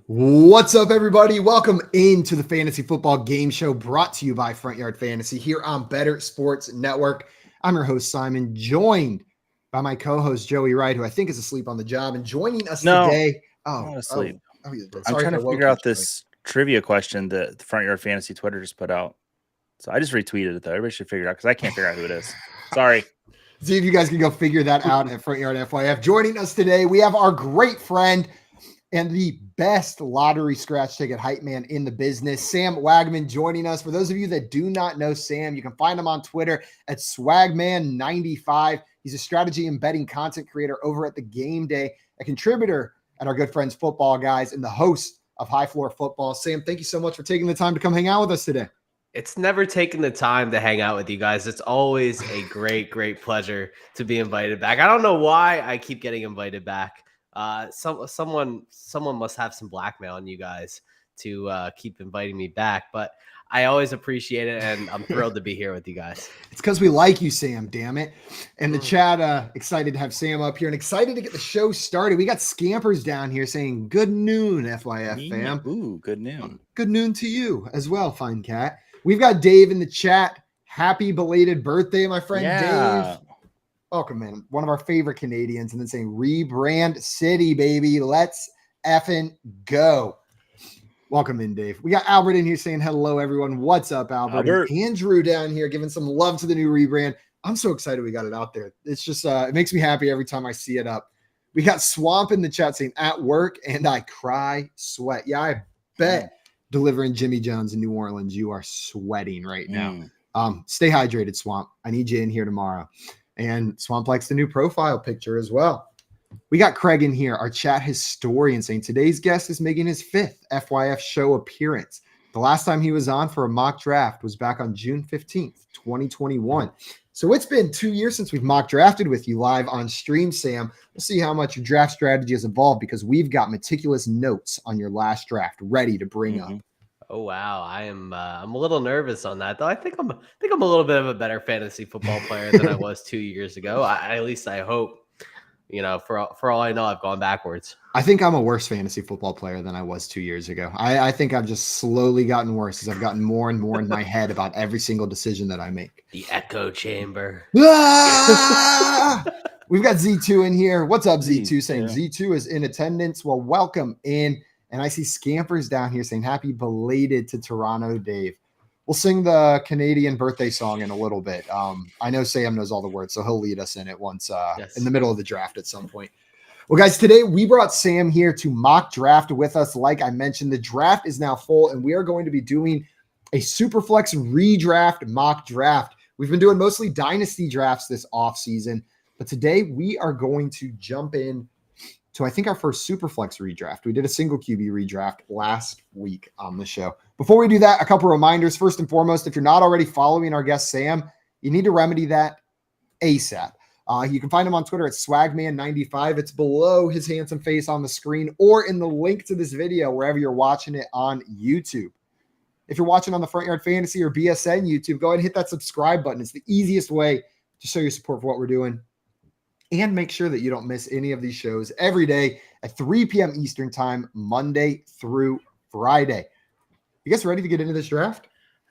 What's up, everybody? Welcome into the Fantasy Football Game Show brought to you by Front Yard Fantasy here on Better Sports Network. I'm your host, Simon, joined by my co-host, Joey Wright, who I think is asleep on the job. And joining us today... I'm not asleep. I'm trying to figure out this trivia question that the Front Yard Fantasy Twitter just put out. So I just retweeted it, though. Everybody should figure it out because I can't figure out who it is. Sorry. See if you guys can go figure that out at Front Yard FYF. Joining us today, we have our great friend and the best lottery scratch ticket hype man in the business, Sam Wagman, joining us. For those of you that do not know Sam, you can find him on Twitter at swagman95. He's a strategy and betting content creator over at the Game Day, a contributor at our good friends Football Guys, and the host of High Floor Football. Sam, thank you so much for taking the time to come hang out with us today. It's never taken the time to hang out with you guys. It's always a great pleasure to be invited back. I don't know why I keep getting invited back. Someone must have some blackmail on you guys to keep inviting me back, but I always appreciate it, and I'm thrilled to be here with you guys. It's because we like you, Sam, damn it. And the chat, excited to have Sam up here and excited to get the show started. We got Scampers down here saying, good noon, FYF fam. Ooh, good noon. Good noon to you as well, fine cat. We've got Dave in the chat. Happy belated birthday, my friend Dave. Welcome, man. One of our favorite Canadians. And then saying, rebrand city, baby. Let's effing go. Welcome in, Dave. We got Albert in here saying hello, everyone. What's up, Albert? And Andrew down here giving some love to the new rebrand. I'm so excited we got it out there. It's just, it makes me happy every time I see it up. We got Swamp in the chat saying, at work, and I cry, sweat. Yeah, I bet delivering Jimmy John's in New Orleans, you are sweating right now. Stay hydrated, Swamp. I need you in here tomorrow. And Swamp likes the new profile picture as well. We got Craig in here, our chat historian, saying today's guest is making his 5th FYF show appearance. The last time he was on for a mock draft was back on June 15th, 2021. So it's been 2 years since we've mock drafted with you live on stream, Sam. We'll see how much your draft strategy has evolved because we've got meticulous notes on your last draft ready to bring up. Oh wow, I'm a little nervous on that though. I think I'm a little bit of a better fantasy football player than I was 2 years ago. At least I hope. You know, for all I know, I've gone backwards. I think I'm a worse fantasy football player than I was 2 years ago. I think I've just slowly gotten worse as I've gotten more and more in my head about every single decision that I make. The echo chamber. We've got Z2 in here. What's up, Z2? Saying Z2 is in attendance. Well, welcome in. And I see Scampers down here saying happy belated to Toronto, Dave. We'll sing the Canadian birthday song in a little bit. I know Sam knows all the words, so he'll lead us in it once in the middle of the draft at some point. Well, guys, today we brought Sam here to mock draft with us. Like I mentioned, the draft is now full, and we are going to be doing a Superflex redraft mock draft. We've been doing mostly dynasty drafts this offseason, but today we are going to jump in to, I think, our first Superflex redraft. We did a single QB redraft last week on the show. Before we do that, a couple reminders. First and foremost, if you're not already following our guest, Sam, you need to remedy that ASAP. You can find him on Twitter at swagman95. It's below his handsome face on the screen or in the link to this video wherever you're watching it on YouTube. If you're watching on the Front Yard Fantasy or BSN YouTube, go ahead and hit that subscribe button. It's the easiest way to show your support for what we're doing. And make sure that you don't miss any of these shows every day at 3 p.m. Eastern time, Monday through Friday. You guys ready to get into this draft?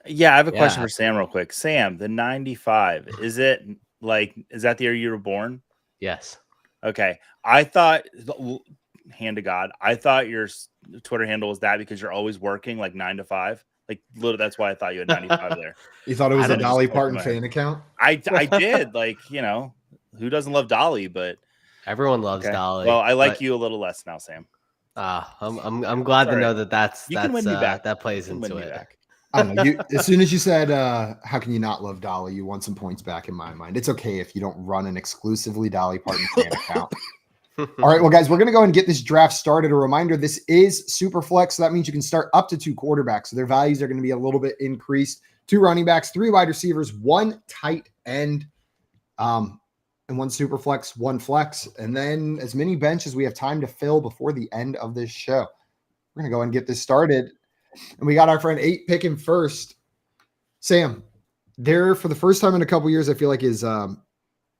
Yeah, I have a question for Sam real quick. Sam, the 95, is that the year you were born? Yes. Okay. I thought, hand to God, I thought your Twitter handle was that because you're always working like 9 to 5. Like, that's why I thought you had 95 there. You thought it was a Dolly Parton fan account? I did. Like, you know, who doesn't love Dolly? But everyone loves Dolly. Well, I like you a little less now, Sam. I'm glad to know that plays into it. I don't know. As soon as you said, how can you not love Dolly? You won some points back in my mind. It's okay if you don't run an exclusively Dolly Parton fan account. All right, well, guys, we're going to go and get this draft started. A reminder, this is Superflex, so that means you can start up to 2 quarterbacks. So their values are going to be a little bit increased. 2 running backs, 3 wide receivers, 1 tight end, and 1 Superflex, 1 flex, and then as many bench as we have time to fill before the end of this show. We're going to go and get this started. And we got our friend 8 picking first. Sam, there for the first time in a couple years, I feel like is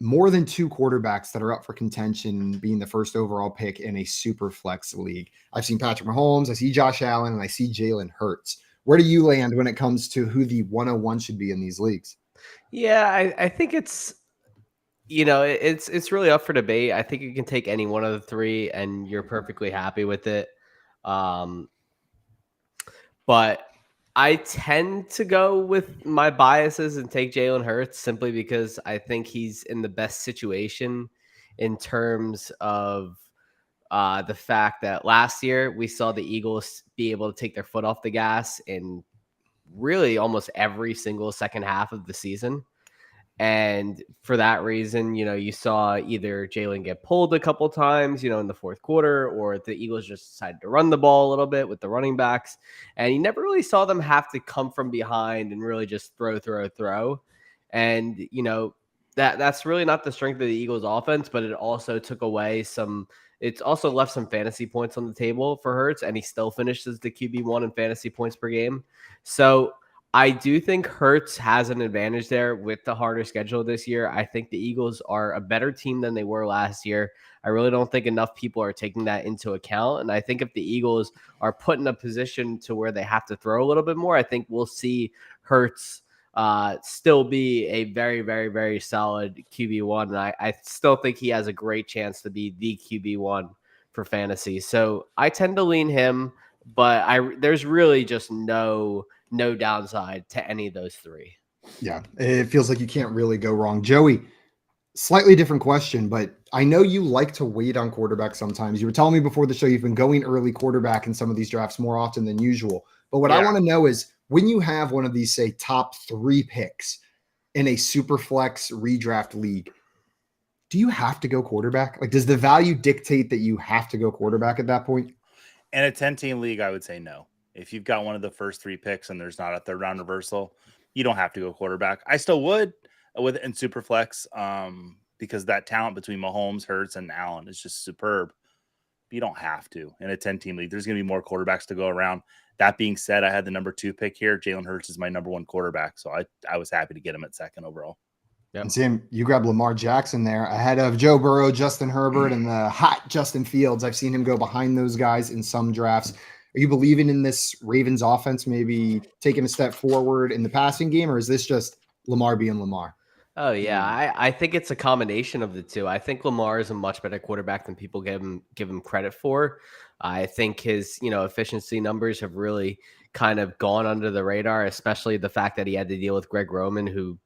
more than 2 quarterbacks that are up for contention being the first overall pick in a super flex league. I've seen Patrick Mahomes, I see Josh Allen, and I see Jalen Hurts. Where do you land when it comes to who the 101 should be in these leagues? Yeah, I think it's it's really up for debate. I think you can take any one of the three and you're perfectly happy with it. Um, but I tend to go with my biases and take Jalen Hurts simply because I think he's in the best situation in terms of the fact that last year we saw the Eagles be able to take their foot off the gas in really almost every single second half of the season. And for that reason, you saw either Jalen get pulled a couple times, in the fourth quarter, or the Eagles just decided to run the ball a little bit with the running backs. And you never really saw them have to come from behind and really just throw. And, that's really not the strength of the Eagles offense, but it also took away it's also left some fantasy points on the table for Hurts, and he still finishes the QB1 in fantasy points per game. So I do think Hurts has an advantage there with the harder schedule this year. I think the Eagles are a better team than they were last year. I really don't think enough people are taking that into account. And I think if the Eagles are put in a position to where they have to throw a little bit more, I think we'll see Hurts still be a very, very, very solid QB1. And I still think he has a great chance to be the QB1 for fantasy. So I tend to lean him, but there's really just no downside to any of those three. Yeah, it feels like you can't really go wrong. Joey, slightly different question, but I know you like to wait on quarterback sometimes. You were telling me before the show you've been going early quarterback in some of these drafts more often than usual. But what I want to know is when you have one of these, say, top 3 picks in a super flex redraft league, do you have to go quarterback? Like, does the value dictate that you have to go quarterback at that point? In a 10-team league, I would say no. If you've got one of the first 3 picks and there's not a third round reversal, you don't have to go quarterback. I still would in Superflex because that talent between Mahomes, Hurts, and Allen is just superb. But you don't have to. In a 10-team league, there's going to be more quarterbacks to go around. That being said, I had the number 2 pick here. Jalen Hurts is my number 1 quarterback, so I was happy to get him at 2nd overall. Yep. And Sam, you grabbed Lamar Jackson there ahead of Joe Burrow, Justin Herbert, and the hot Justin Fields. I've seen him go behind those guys in some drafts. Are you believing in this Ravens offense maybe taking a step forward in the passing game, or is this just Lamar being Lamar? Oh, yeah. I think it's a combination of the two. I think Lamar is a much better quarterback than people give him credit for. I think his, efficiency numbers have really kind of gone under the radar, especially the fact that he had to deal with Greg Roman, who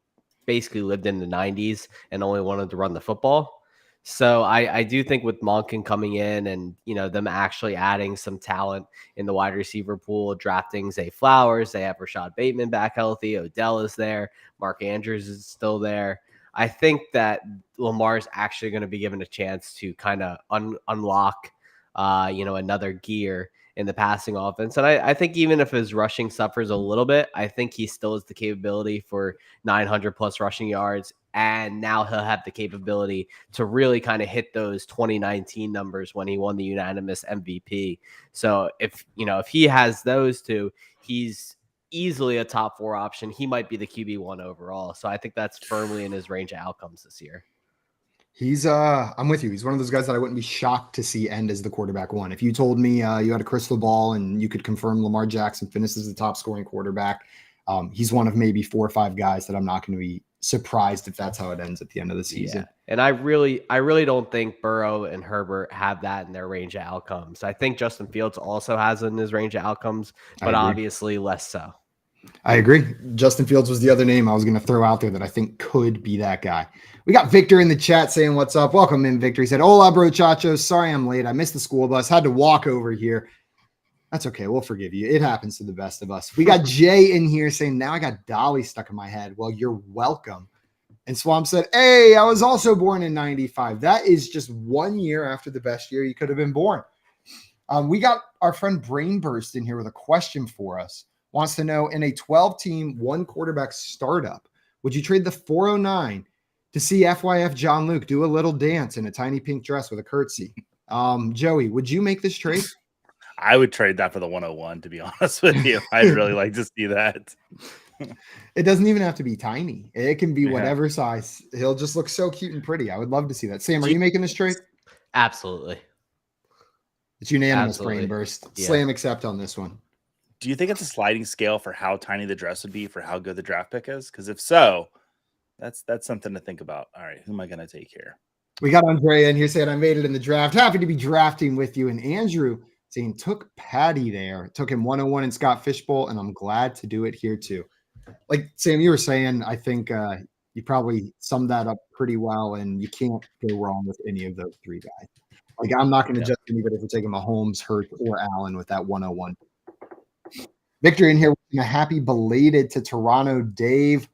basically lived in the 90s and only wanted to run the football. So I do think with Monken coming in and, them actually adding some talent in the wide receiver pool, drafting Zay Flowers, they have Rashad Bateman back healthy, Odell is there, Mark Andrews is still there. I think that Lamar is actually going to be given a chance to kind of unlock, another gear in the passing offense. And I think even if his rushing suffers a little bit, I think he still has the capability for 900 plus rushing yards. And now he'll have the capability to really kind of hit those 2019 numbers when he won the unanimous MVP. So if he has those two, he's easily a top 4 option. He might be the QB1 overall. So I think that's firmly in his range of outcomes this year. He's I'm with you. He's one of those guys that I wouldn't be shocked to see end as the quarterback 1. If you told me you had a crystal ball and you could confirm Lamar Jackson finishes the top scoring quarterback, he's one of maybe 4 or 5 guys that I'm not going to be surprised if that's how it ends at the end of the season. Yeah. And I really don't think Burrow and Herbert have that in their range of outcomes. I think Justin Fields also has it in his range of outcomes, but obviously less so. I agree. Justin Fields was the other name I was going to throw out there that I think could be that guy. We got Victor in the chat saying, what's up? Welcome in, Victor. He said, hola, bro, chachos. Sorry I'm late. I missed the school bus. Had to walk over here. That's okay. We'll forgive you. It happens to the best of us. We got Jay in here saying, now I got Dolly stuck in my head. Well, you're welcome. And Swamp said, hey, I was also born in 95. That is just 1 year after the best year you could have been born. We got our friend Brainburst in here with a question for us. Wants to know, in a 12-team, 1 quarterback startup, would you trade the 409 to see FYF John Luke do a little dance in a tiny pink dress with a curtsy? Joey, would you make this trade? I would trade that for the 101, to be honest with you. I'd really like to see that. It doesn't even have to be tiny. It can be whatever size. He'll just look so cute and pretty. I would love to see that. Sam, are you making this trade? Absolutely. It's unanimous brain burst. Yeah. Slam accept on this one. Do you think it's a sliding scale for how tiny the dress would be for how good the draft pick is? Because if so, that's something to think about. All right, who am I going to take here? We got Andrea in here saying I made it in the draft. Happy to be drafting with you. And Andrew saying took Patty there. Took him 101 in Scott Fishbowl, and I'm glad to do it here too. Like Sam, you were saying, I think you probably summed that up pretty well, and you can't go wrong with any of those three guys. Like I'm not going to judge anybody for taking Mahomes, Hurts, or Allen with that 101. Victor in here, a happy belated to Toronto, Dave.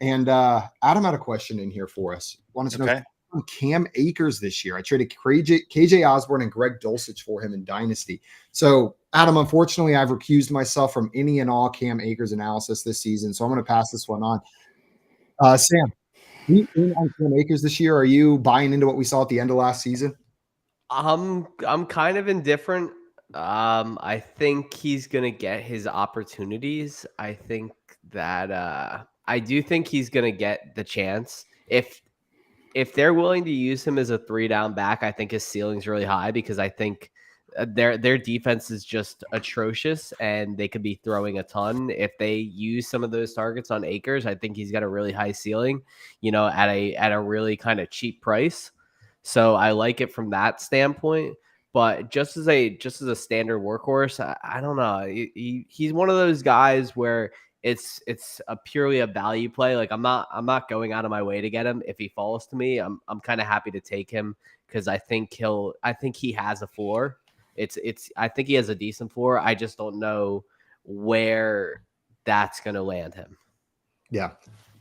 And Adam had a question in here for us. Wanted to know Cam Akers this year. I traded KJ Osborne and Greg Dulcich for him in Dynasty. So, Adam, unfortunately, I've recused myself from any and all Cam Akers analysis this season. So I'm going to pass this one on. Sam, you in on Cam Akers this year? Are you buying into what we saw at the end of last season? I'm kind of indifferent. I think he's gonna get his opportunities. I think that I do think he's gonna get the chance. If they're willing to use him as a 3-down back, I think his ceiling's really high because I think their defense is just atrocious and they could be throwing a ton. If they use some of those targets on Akers, I think he's got a really high ceiling, at a really kind of cheap price. So I like it from that standpoint. But just as a standard workhorse, I don't know. He's one of those guys where it's a purely a value play. Like I'm not going out of my way to get him. If he falls to me, I'm kind of happy to take him because I think he has a floor. I think he has a decent floor. I just don't know where that's going to land him. Yeah.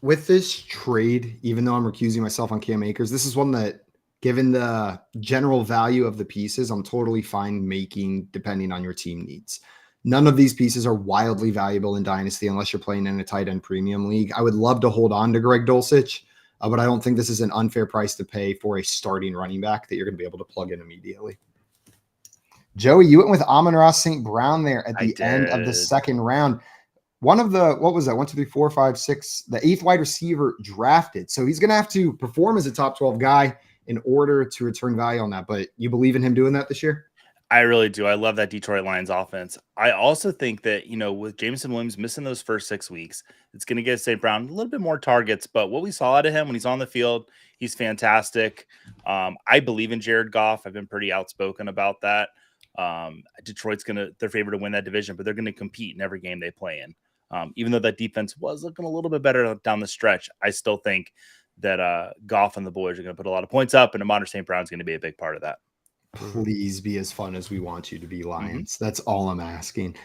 With this trade, even though I'm recusing myself on Cam Akers, this is one that, given the general value of the pieces, I'm totally fine making depending on your team needs. None of these pieces are wildly valuable in Dynasty unless you're playing in a tight end premium league. I would love to hold on to Greg Dulcich, but I don't think this is an unfair price to pay for a starting running back that you're going to be able to plug in immediately. Joey, you went with Amon-Ra St. Brown there at the end of the second round. One of the, what was that? 1, 2, 3, 4, 5, 6, the 8th wide receiver drafted. So he's going to have to perform as a top 12 guy in order to return value on that. But you believe in him doing that this year? I really do. I love that Detroit Lions offense. I also think that, with Jameson Williams missing those first 6 weeks, it's going to get St. Brown a little bit more targets. But what we saw out of him when he's on the field, he's fantastic. I believe in Jared Goff. I've been pretty outspoken about that. Detroit's they're favored to win that division, but they're going to compete in every game they play in. Even though that defense was looking a little bit better down the stretch, I still think that Goff and the boys are going to put a lot of points up, and Amon-Ra St. Brown's going to be a big part of that. Please be as fun as we want you to be, Lions. Mm-hmm. That's all I'm asking.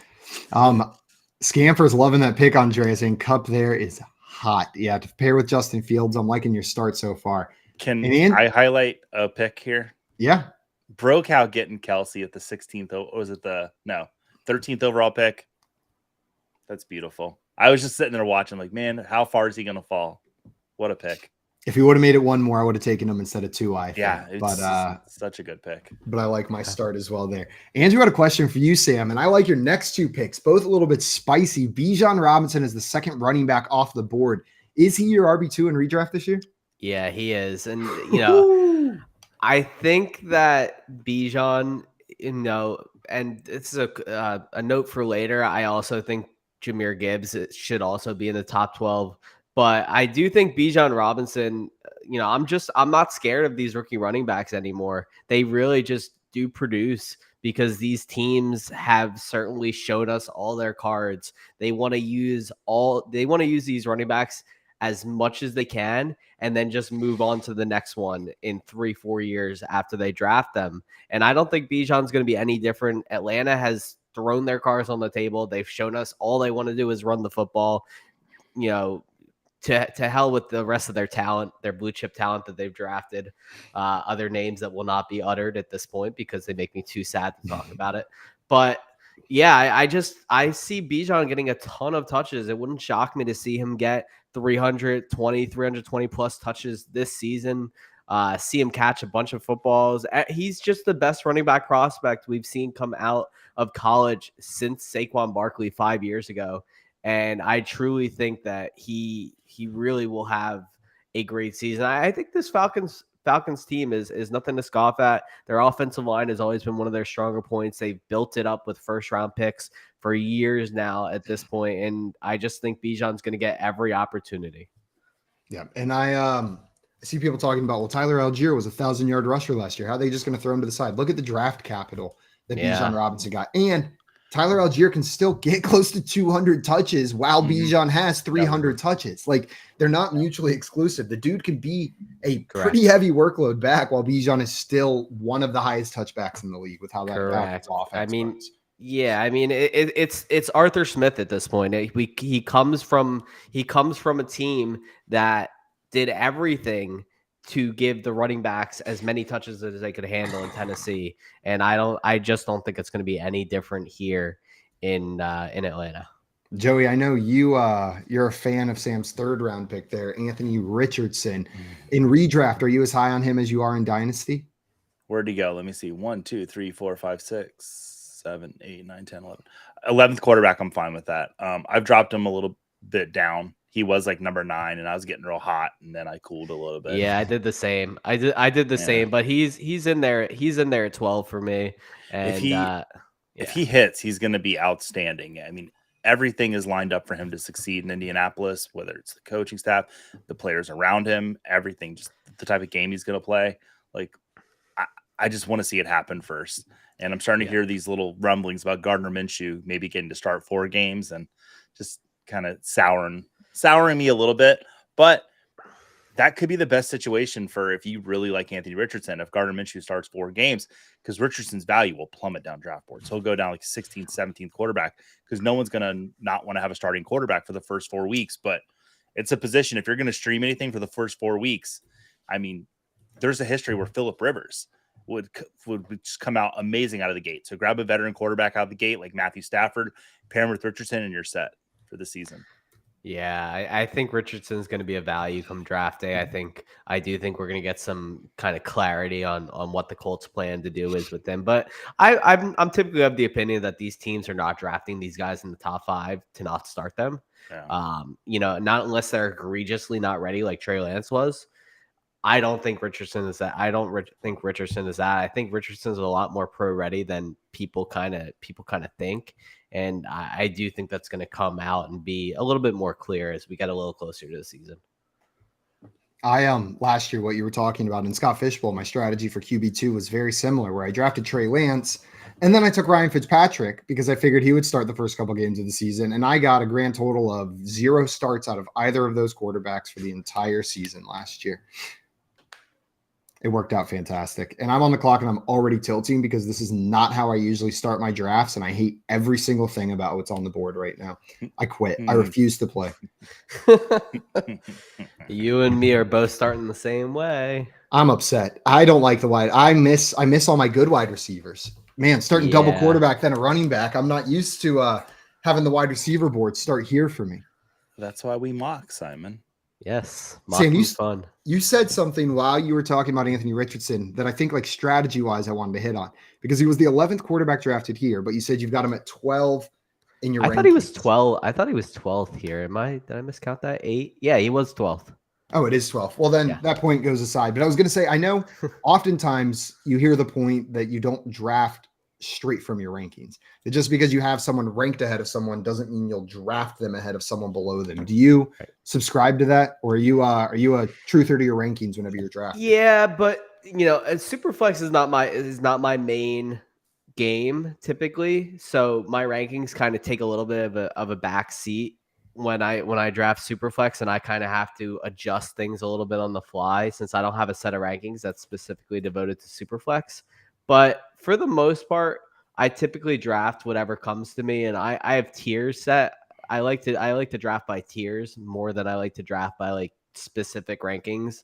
Scamper's loving that pick, Andrea, saying Cup there is hot. Yeah, to pair with Justin Fields, I'm liking your start so far. Can I highlight a pick here? Yeah. Breakout getting Kelsey at the 16th. Or was it 13th overall pick? That's beautiful. I was just sitting there watching like, man, how far is he going to fall? What a pick. If he would have made it one more, I would have taken him instead of 2. But such a good pick. But I like my start as well there. Andrew had a question for you, Sam, and I like your next 2 picks, both a little bit spicy. Bijan Robinson is the second running back off the board. Is he your RB2 in redraft this year? Yeah, he is. And, I think that Bijan, and it's a note for later. I also think Jahmyr Gibbs should also be in the top 12. But I do think Bijan Robinson, I'm not scared of these rookie running backs anymore. They really just do produce because these teams have certainly showed us all their cards. They want to use these running backs as much as they can and then just move on to the next one in 3-4 years after they draft them. And I don't think Bijan's going to be any different. Atlanta has thrown their cards on the table. They've shown us all they want to do is run the football. To hell with the rest of their talent, their blue chip talent that they've drafted, other names that will not be uttered at this point because they make me too sad to talk about it. But yeah, I see Bijan getting a ton of touches. It wouldn't shock me to see him get 320 plus touches this season. See him catch a bunch of footballs. He's just the best running back prospect we've seen come out of college since Saquon Barkley 5 years ago. And I truly think that he really will have a great season. I think this Falcons team is nothing to scoff at. Their offensive line has always been one of their stronger points. They've built it up with first round picks for years now at this point, and I just think Bijan's going to get every opportunity. Yeah, and I see people talking about, well, Tyler Algier was 1,000-yard rusher last year. How are they just going to throw him to the side? Look at the draft capital that Bijan Robinson got, and Tyler Algier can still get close to 200 touches while Bijan has 300 touches. Like, they're not mutually exclusive. The dude can be a pretty heavy workload back while Bijan is still one of the highest touchbacks in the league with how that offense runs. Yeah, I mean it's Arthur Smith at this point. He comes from a team that did everything to give the running backs as many touches as they could handle in Tennessee, and I just don't think it's going to be any different here in Atlanta. Joey, I know you're a fan of Sam's third round pick there, Anthony Richardson. In redraft, are you as high on him as you are in Dynasty? Where'd he go? Let me see. 1, 2, 3, 4, 5, 6, 7, 8, 9, 10, 11. 11th quarterback, I'm fine with that. I've dropped him a little bit down. He was like number 9, and I was getting real hot, and then I cooled a little bit. Yeah, I did the same. I did the same, but he's in there. He's in there at 12 for me. And if he hits, he's going to be outstanding. I mean, everything is lined up for him to succeed in Indianapolis, whether it's the coaching staff, the players around him, everything, just the type of game he's going to play. Like, I just want to see it happen first. And I'm starting to hear these little rumblings about Gardner Minshew maybe getting to start 4 games and just kind of souring me a little bit. But that could be the best situation for if you really like Anthony Richardson, if Gardner Minshew starts 4 games, because Richardson's value will plummet down draft boards. He'll go down like 16th, 17th quarterback because no one's going to not want to have a starting quarterback for the first 4 weeks. But it's a position, if you're going to stream anything for the first 4 weeks, I mean, there's a history where Phillip Rivers would just come out amazing out of the gate. So grab a veteran quarterback out of the gate like Matthew Stafford, pair him with Richardson, and you're set for the season. Yeah, I think Richardson's going to be a value come draft day. I do think we're going to get some kind of clarity on what the Colts plan to do is with them. But I'm typically of the opinion that these teams are not drafting these guys in the top 5 to not start them. Yeah. Not unless they're egregiously not ready like Trey Lance was. I don't think Richardson is that. I think Richardson is that. I think Richardson's a lot more pro ready than people kind of think. And I do think that's going to come out and be a little bit more clear as we get a little closer to the season. Last year, what you were talking about in Scott Fishbowl, my strategy for QB2 was very similar, where I drafted Trey Lance and then I took Ryan Fitzpatrick because I figured he would start the first couple games of the season. And I got a grand total of 0 starts out of either of those quarterbacks for the entire season last year. It worked out fantastic. And I'm on the clock and I'm already tilting because this is not how I usually start my drafts. And I hate every single thing about what's on the board right now. I quit. I refuse to play. You and me are both starting the same way. I'm upset. I don't like the wide. I miss all my good wide receivers. Man, starting double quarterback, then a running back. I'm not used to having the wide receiver board start here for me. That's why we mock, Simon. Yes. Sam, fun. You said something while you were talking about Anthony Richardson that I think, like, strategy-wise, I wanted to hit on because he was the 11th quarterback drafted here, but you said you've got him at 12 in your rankings. I thought he was 12. I thought he was 12th here. Did I miscount that? 8? Yeah, he was 12th. Oh, it is 12. Well, then that point goes aside. But I was going to say, I know oftentimes you hear the point that you don't draft straight from your rankings. That just because you have someone ranked ahead of someone doesn't mean you'll draft them ahead of someone below them. Do you subscribe to that, or are you a truther to your rankings whenever you're drafting? Yeah, but Superflex is not my main game typically, so my rankings kind of take a little bit of a back seat when I draft Superflex, and I kind of have to adjust things a little bit on the fly since I don't have a set of rankings that's specifically devoted to Superflex. But for the most part, I typically draft whatever comes to me, and I have tiers set. I like to draft by tiers more than I like to draft by like specific rankings.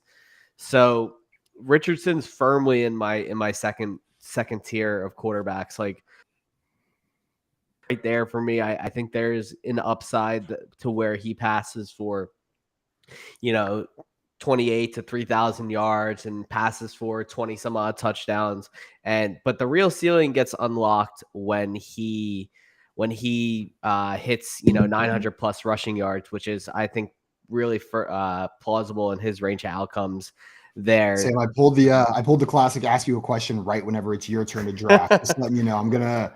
So Richardson's firmly in my second tier of quarterbacks, like right there for me. I think there's an upside to where he passes for 28 to 3,000 yards and passes for 20 some odd touchdowns. But the real ceiling gets unlocked when he when he hits 900 plus rushing yards, which is I think really plausible in his range of outcomes there. Sam, I pulled the classic ask you a question right whenever it's your turn to draft. Just letting you know, I'm gonna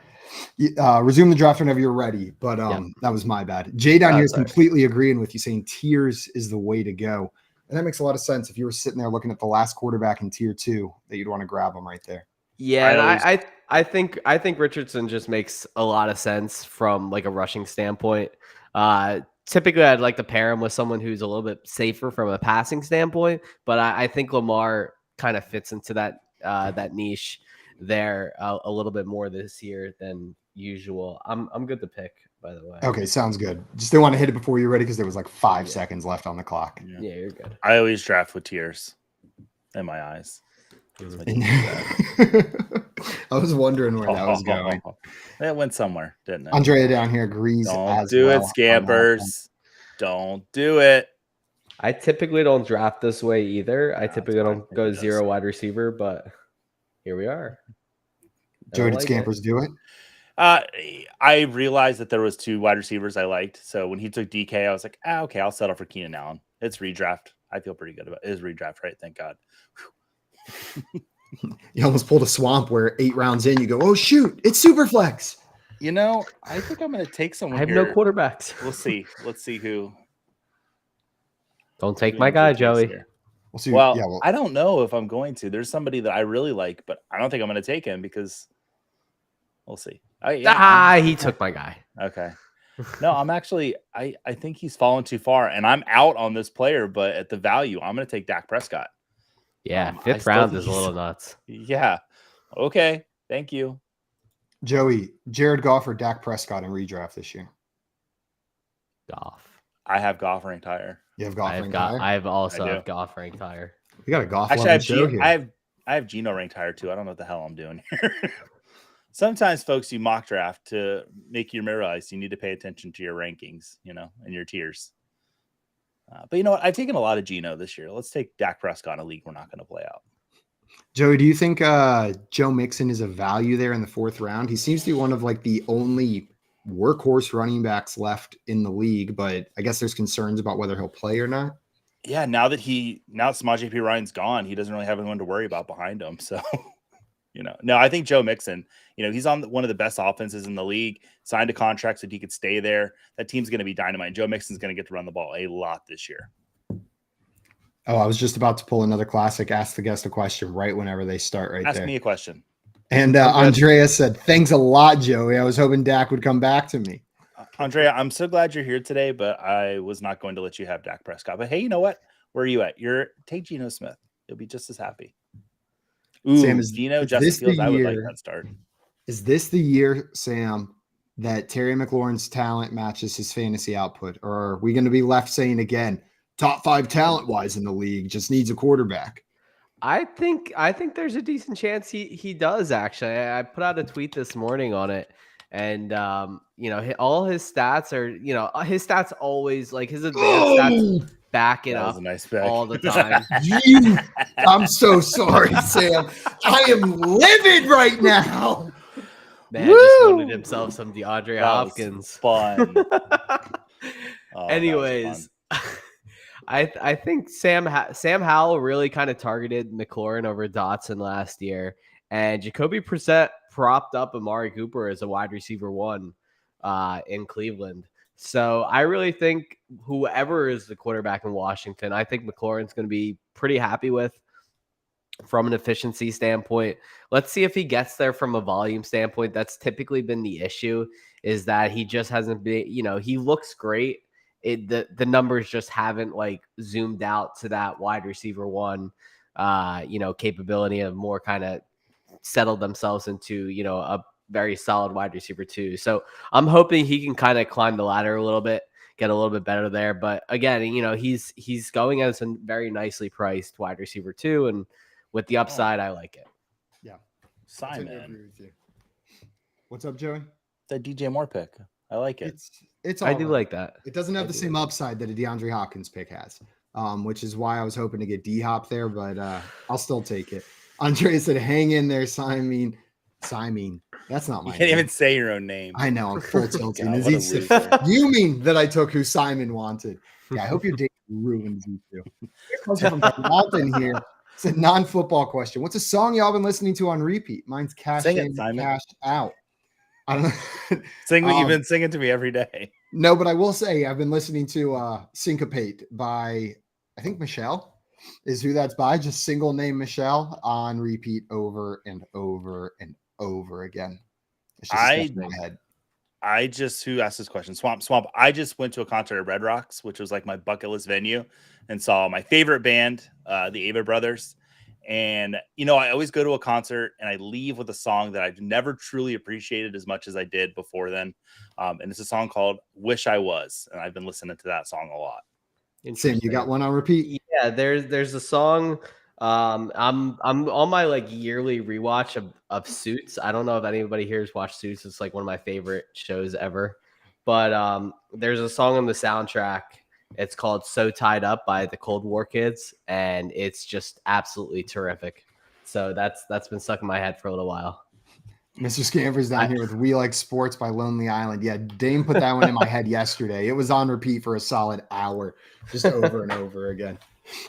resume the draft whenever you're ready. But that was my bad. Jay down here is completely agreeing with you, saying tiers is the way to go. And that makes a lot of sense. If you were sitting there looking at the last quarterback in tier 2, that you'd want to grab him right there. Yeah, I think Richardson just makes a lot of sense from like a rushing standpoint. Typically, I'd like to pair him with someone who's a little bit safer from a passing standpoint, but I think Lamar kind of fits into that niche there a little bit more this year than usual. I'm good to pick, by the way. Okay, sounds good. Just didn't want to hit it before you're ready because there was like 5 seconds left on the clock. Yeah, you're good. I always draft with tiers in my eyes. I was wondering where that was going. It went somewhere, didn't it? Andrea down here agrees. Don't do it, Scampers. Don't do it. I typically don't draft this way either. I typically don't go 0 wide receiver, but here we are. Joe, did Scampers do it? I realized that there was 2 wide receivers I liked. So when he took DK, I was like, okay, I'll settle for Keenan Allen. It's redraft. I feel pretty good about it. It's redraft, right? Thank God. You almost pulled a swamp where 8 rounds in, you go, oh shoot, it's Superflex. I think I'm going to take someone. I have here. no quarterbacks. We'll see. Let's see who. Don't take my guy, Joey. We'll see. Well, I don't know if I'm going to. There's somebody that I really like, but I don't think I'm going to take him because we'll see. He took my guy. Okay. No, I'm actually. I think he's fallen too far, and I'm out on this player. But at the value, I'm going to take Dak Prescott. Yeah, 5th round is a little nuts. Yeah. Okay. Thank you. Joey, Jared Goff or Dak Prescott in redraft this year? Goff. I have Goff ranked higher. You have Goff ranked higher? I have Goff ranked higher. You got a Goff Actually, here. I have Geno ranked higher too. I don't know what the hell I'm doing here. Sometimes, folks, you mock draft to make you realize you need to pay attention to your rankings, and your tiers. But you know what? I've taken a lot of Geno this year. Let's take Dak Prescott in a league we're not going to play out. Joey, do you think Joe Mixon is a value there in the 4th round? He seems to be one of like the only workhorse running backs left in the league, but I guess there's concerns about whether he'll play or not. Yeah, now that Samaje P. Ryan's gone, he doesn't really have anyone to worry about behind him. So, no, I think Joe Mixon, he's on one of the best offenses in the league, signed a contract so he could stay there. That team's going to be dynamite. Joe Mixon's going to get to run the ball a lot this year. Oh, I was just about to pull another classic. Ask the guest a question right whenever they start there. Ask me a question. And Andrea said, thanks a lot, Joey. I was hoping Dak would come back to me. Andrea, I'm so glad you're here today, but I was not going to let you have Dak Prescott. But hey, you know what? Where are you at? Take Geno Smith. You'll be just as happy. Ooh, Sam, Geno, Justin Fields, I would like that start. Is this the year, Sam, that Terry McLaurin's talent matches his fantasy output? Or are we going to be left saying again, top 5 talent-wise in the league, just needs a quarterback? I think there's a decent chance he does, actually. I put out a tweet this morning on it. And, all his stats are, his stats always, like his advanced stats back it up all the time. I'm so sorry, Sam. I am livid right now. Man just wanted himself some DeAndre Hopkins. Fun. Anyways, I think Sam Howell really kind of targeted McLaurin over Dotson last year, and Jacoby Brissett propped up Amari Cooper as a wide receiver 1 in Cleveland. So I really think whoever is the quarterback in Washington, I think McLaurin's going to be pretty happy with from an efficiency standpoint. Let's see if he gets there from a volume standpoint. That's typically been the issue, is that he just hasn't been, he looks great. The numbers just haven't like zoomed out to that wide receiver 1, capability of more kind of settled themselves into, a very solid wide receiver 2. So I'm hoping he can kind of climb the ladder a little bit, get a little bit better there. But again, he's going as a very nicely priced wide receiver 2, and with the upside, I like it. Yeah. Simon. What's up, Joey? That DJ Moore pick. I like it. I do like that. It doesn't have the same upside that a DeAndre Hopkins pick has, which is why I was hoping to get D-Hop there, but I'll still take it. Andre said, hang in there, Simon. Simon. That's not You my can't name. even say your own name. I know. I'm full tilting. God, As what a he said, loser. you mean that I took who Simon wanted? Yeah, I hope your day ruins you too. Question from Walton here. It's a non-football question. What's a song y'all been listening to on repeat? Mine's Cash Sing it, In, Simon. Cash Out. I don't know. Sing what you've been singing to me every day. No, but I will say I've been listening to Syncopate by, I think Michelle is who that's by. Just single name Michelle on repeat over and over and over again. It's just stuck in my head. Who asked this question? Swamp. I just went to a concert at Red Rocks, which was like my bucket list venue, and saw my favorite band, the Ava Brothers. And, I always go to a concert and I leave with a song that I've never truly appreciated as much as I did before then. And it's a song called Wish I Was. And I've been listening to that song a lot. Sam, you got one on repeat? Yeah, there's a song. I'm on my like yearly rewatch of Suits. I don't know if anybody here has watched Suits. It's like one of my favorite shows ever. But there's a song on the soundtrack. It's called So Tied Up by the Cold War Kids, and it's just absolutely terrific. So that's been stuck in my head for a little while. Mr. Scamper's down here with We Like Sports by Lonely Island. Yeah, Dame put that one in my head yesterday. It was on repeat for a solid hour, just over and over again.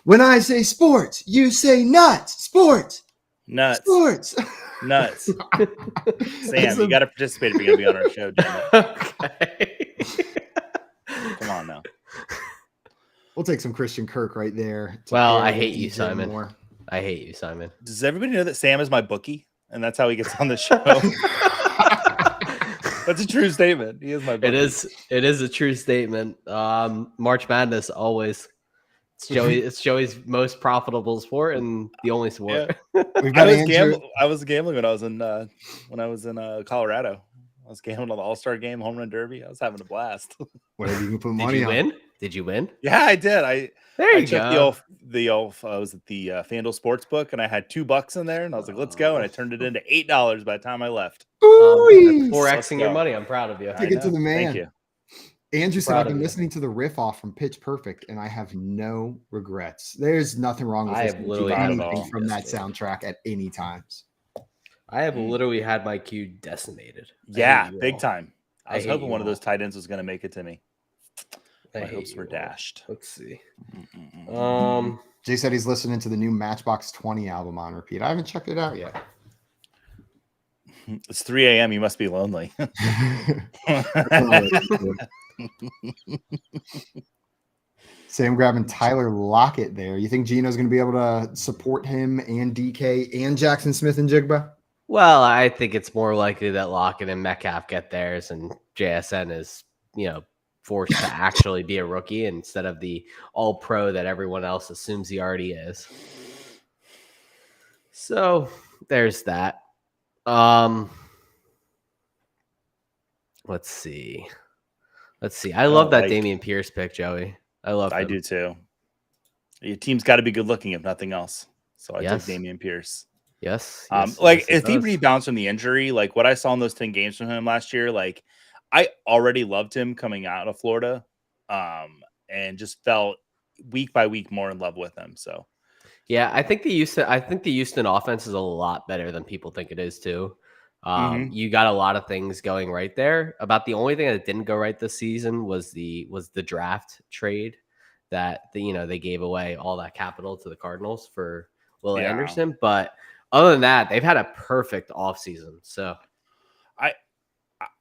When I say sports, you say nuts. Sports. Nuts. Sam, you got to participate if you're going to be on our show, damn it. Okay. Come on now. We'll take some Christian Kirk right there. Well, I hate you, Simon. I hate you, Simon. Does everybody know that Sam is my bookie? And that's how he gets on the show. That's a true statement. He is my bookie. It is a true statement. March Madness always. It's Joey's most profitable sport and the only sport. Yeah. I was gambling when I was in Colorado. I was gambling on the All-Star Game, Home Run Derby. I was having a blast. Whatever you can put money on. Did you win? Yeah, I did. There you go. I was at the FanDuel Sportsbook, and I had $2 in there, and I was like, "Let's go!" And I turned it into $8 by the time I left. 4xing your money. I'm proud of you. Take it to the man. Thank you. Andrew said, I've been listening to the riff off from Pitch Perfect, and I have no regrets. There's nothing wrong with anything from that soundtrack at any times. I have literally had my queue decimated. Yeah, big time. I was hoping one of those tight ends was going to make it to me. My hopes were dashed. Let's see. Jay said he's listening to the new Matchbox 20 album on repeat. I haven't checked it out yet. It's 3 a.m. You must be lonely. Sam grabbing Tyler Lockett there. You think Gino's going to be able to support him and DK and Jackson Smith and Jigba? Well, I think it's more likely that Lockett and Metcalf get theirs and JSN is, forced to actually be a rookie instead of the all-pro that everyone else assumes he already is. So there's that. Let's see. I love that Dameon Pierce pick, Joey. I do too. Your team's got to be good looking, if nothing else. So I took Dameon Pierce. Yes. If he rebounds from the injury, like what I saw in those 10 games from him last year, like I already loved him coming out of Florida, and just felt week by week more in love with him. So, yeah, I think the Houston offense is a lot better than people think it is too. You got a lot of things going right there. About the only thing that didn't go right this season was the draft trade that they gave away all that capital to the Cardinals for Will Anderson. But other than that, they've had a perfect offseason. So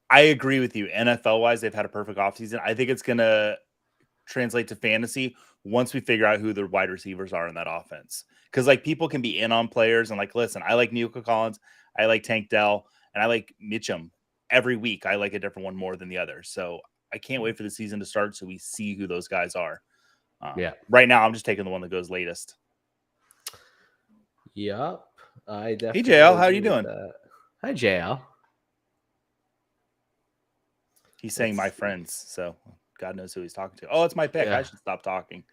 I agree with you. NFL wise, they've had a perfect offseason. I think it's gonna translate to fantasy once we figure out who the wide receivers are in that offense. Because like people can be in on players and like, listen, I like Nico Collins, I like Tank Dell, and I like Mitchum. Every week, I like a different one more than the other. So I can't wait for the season to start so we see who those guys are. Right now, I'm just taking the one that goes latest. Yep. I definitely. Hey, JL, how are you doing? Hi, JL. He's saying my friends, so God knows who he's talking to. Oh, it's my pick. Yeah. I should stop talking.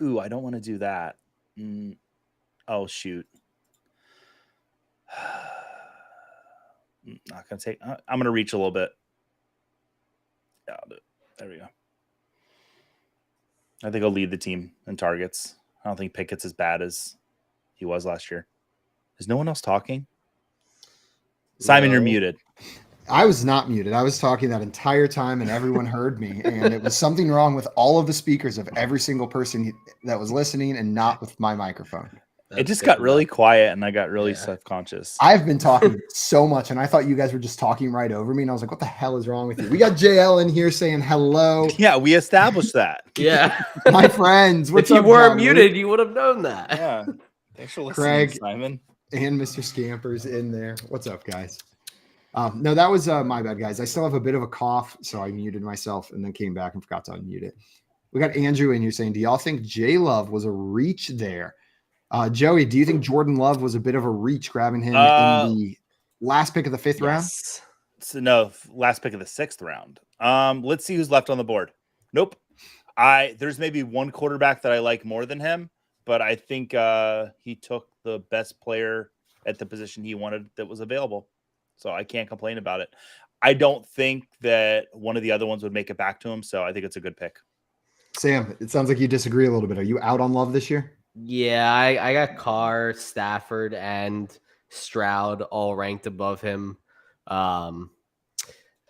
Ooh, I don't want to do that. Oh, shoot. Not gonna take. I'm gonna reach a little bit. Yeah, I'll do it. There we go. I think I'll lead the team in targets. I don't think Pickett's as bad as he was last year. Is no one else talking? Simon, you're No. muted. I was not muted. I was talking that entire time and everyone heard me. And it was something wrong with all of the speakers of every single person that was listening and not with my microphone. It just got really quiet and I got really self-conscious. I've been talking so much and I thought you guys were just talking right over me. And I was like, what the hell is wrong with you? We got JL in here saying hello. Yeah, we established that. Yeah. My friends. If you weren't muted, you would have known that. Yeah. Thanks for listening, Craig, Simon. And Mr. Scampers in there. What's up, guys? No, that was my bad, guys. I still have a bit of a cough, so I muted myself and then came back and forgot to unmute it. We got Andrew in here saying, do y'all think J Love was a reach there? Joey, do you think Jordan Love was a bit of a reach grabbing him in the last pick of the 5th round? So no, last pick of the 6th round. Let's see who's left on the board. Nope. There's maybe one quarterback that I like more than him, but I think he took the best player at the position he wanted that was available. So I can't complain about it. I don't think that one of the other ones would make it back to him, so I think it's a good pick. Sam, it sounds like you disagree a little bit. Are you out on Love this year? Yeah, I got Carr, Stafford, and Stroud all ranked above him. And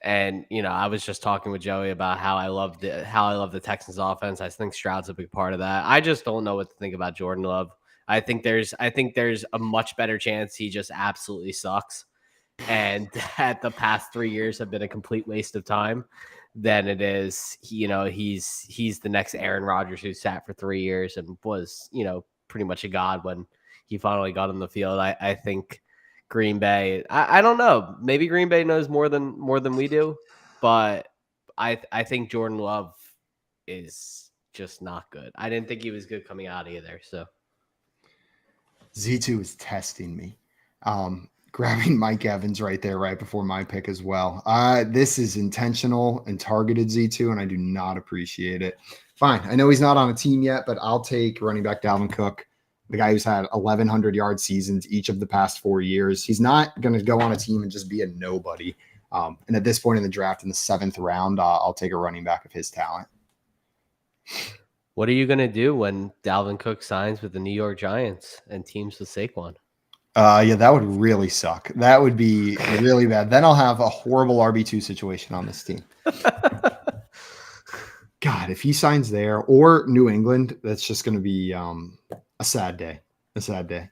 I was just talking with Joey about how I love the Texans offense. I think Stroud's a big part of that. I just don't know what to think about Jordan Love. I think there's a much better chance he just absolutely sucks, and that the past 3 years have been a complete waste of time than it is, he's the next Aaron Rodgers who sat for 3 years and was, pretty much a god when he finally got on the field. I think Green Bay, I don't know, maybe Green Bay knows more than we do, but I think Jordan Love is just not good. I didn't think he was good coming out either. So Z2 is testing me. Grabbing Mike Evans right there, right before my pick as well. This is intentional and targeted Z2, and I do not appreciate it. Fine. I know he's not on a team yet, but I'll take running back Dalvin Cook, the guy who's had 1,100-yard seasons each of the past 4 years. He's not going to go on a team and just be a nobody. And at this point in the draft, in the 7th round, I'll take a running back of his talent. What are you going to do when Dalvin Cook signs with the New York Giants and teams with Saquon? Yeah, that would really suck. That would be really bad. Then I'll have a horrible RB2 situation on this team. God, if he signs there or New England, that's just going to be a sad day. A sad day.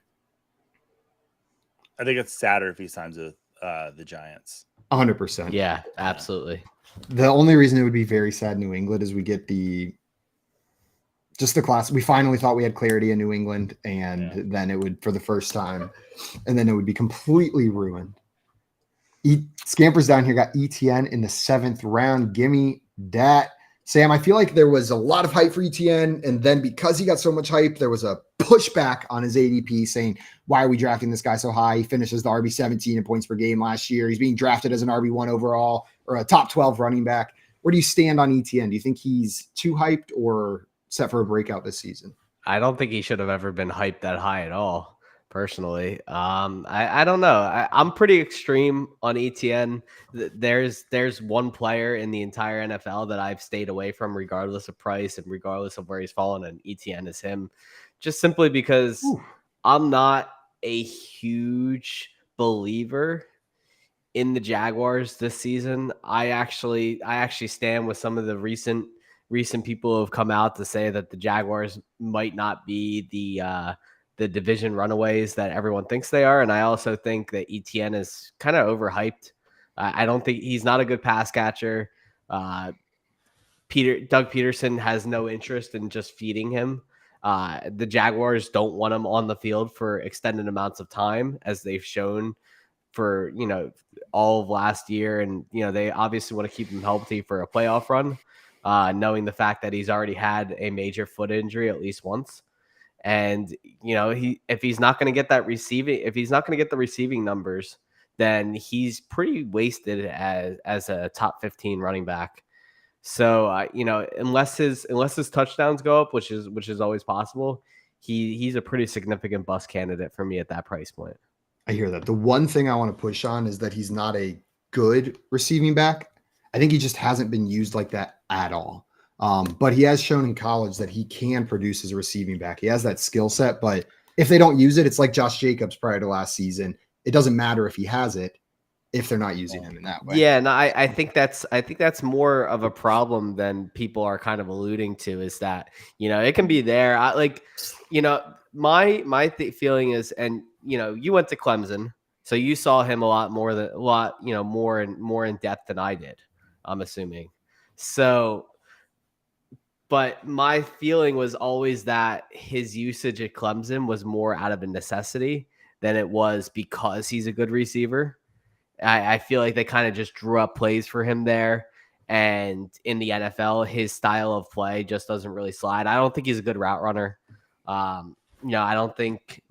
I think it's sadder if he signs with the Giants. 100%. Yeah, absolutely. The only reason it would be very sad in New England is we get the class. We finally thought we had clarity in New England, and then it would, for the first time, and then it would be completely ruined. Scampers down here got ETN in the 7th round. Gimme that. Sam, I feel like there was a lot of hype for ETN, and then because he got so much hype, there was a pushback on his ADP saying, why are we drafting this guy so high? He finishes the RB17 in points per game last year. He's being drafted as an RB1 overall or a top 12 running back. Where do you stand on ETN? Do you think he's too hyped or set for a breakout this season? I don't think he should have ever been hyped that high at all, personally. I don't know. I'm pretty extreme on ETN. There's one player in the entire NFL that I've stayed away from regardless of price and regardless of where he's fallen, and ETN is him. Just simply because I'm not a huge believer in the Jaguars this season. I actually stand with some of the recent people who have come out to say that the Jaguars might not be the division runaways that everyone thinks they are. And I also think that ETN is kind of overhyped. I don't think he's not a good pass catcher. Doug Peterson has no interest in just feeding him. The Jaguars don't want him on the field for extended amounts of time, as they've shown for, all of last year. And, they obviously want to keep him healthy for a playoff run. Knowing the fact that he's already had a major foot injury at least once. And, if he's not going to get the receiving numbers, then he's pretty wasted as a top 15 running back. So, unless his touchdowns go up, which is always possible, he's a pretty significant bust candidate for me at that price point. I hear that. The one thing I want to push on is that he's not a good receiving back. I think he just hasn't been used like that at all. But he has shown in college that he can produce as a receiving back. He has that skill set, but if they don't use it, it's like Josh Jacobs prior to last season. It doesn't matter if he has it. if they're not using him in that way. Yeah, no, I think that's more of a problem than people are kind of alluding to, is that, it can be there. My feeling is, and you went to Clemson, so you saw him more in depth than I did, I'm assuming. So, but my feeling was always that his usage at Clemson was more out of a necessity than it was because he's a good receiver. I feel like they kind of just drew up plays for him there. And in the NFL, his style of play just doesn't really slide. I don't think he's a good route runner. I don't think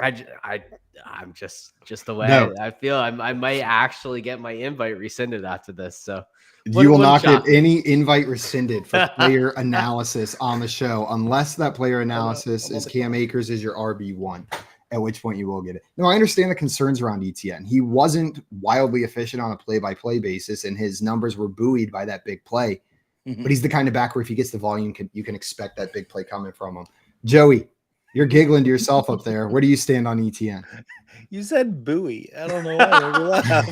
I'm just the way I feel. I might actually get my invite rescinded after this. So you will not get any invite rescinded for player analysis on the show unless that player analysis is Cam Akers is your RB1. At which point you will get it. No, I understand the concerns around ETN. He wasn't wildly efficient on a play-by-play basis, and his numbers were buoyed by that big play. Mm-hmm. But he's the kind of back where if he gets the volume, you can expect that big play coming from him. Joey, you're giggling to yourself up there. Where do you stand on ETN? You said buoy. I don't know why.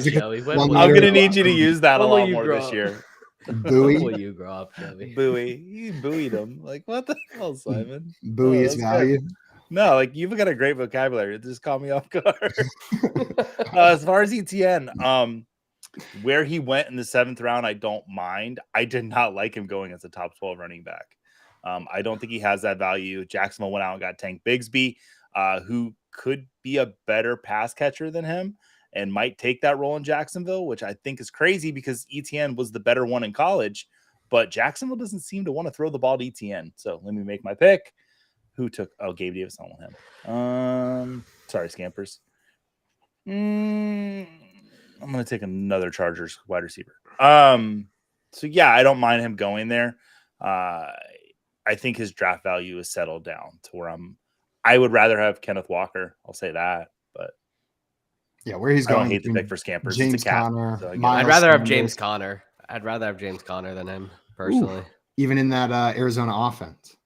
Joey. I'm going to need you to use that a lot more this year. Buoy? When will you grow up, Joey? Buoy. You buoyed him. Like, what the hell, Simon? Buoy is value. Good. No, like, you've got a great vocabulary. It just caught me off guard. As far as ETN, where he went in the 7th round, I don't mind. I did not like him going as a top 12 running back. I don't think he has that value. Jacksonville went out and got Tank Bigsby, who could be a better pass catcher than him and might take that role in Jacksonville, which I think is crazy because ETN was the better one in college, but Jacksonville doesn't seem to want to throw the ball to ETN. So let me make my pick. Who took? Oh, Gabe Davis. I don't want him. Sorry, Scampers. I'm going to take another Chargers wide receiver. So yeah, I don't mind him going there. I think his draft value is settled down to where I would rather have Kenneth Walker. I'll say that, but yeah, where he's going. I hate the pick for Scampers. James Conner. So I'd rather have James Conner. I'd rather have James Conner than him personally. Ooh, even in that Arizona offense.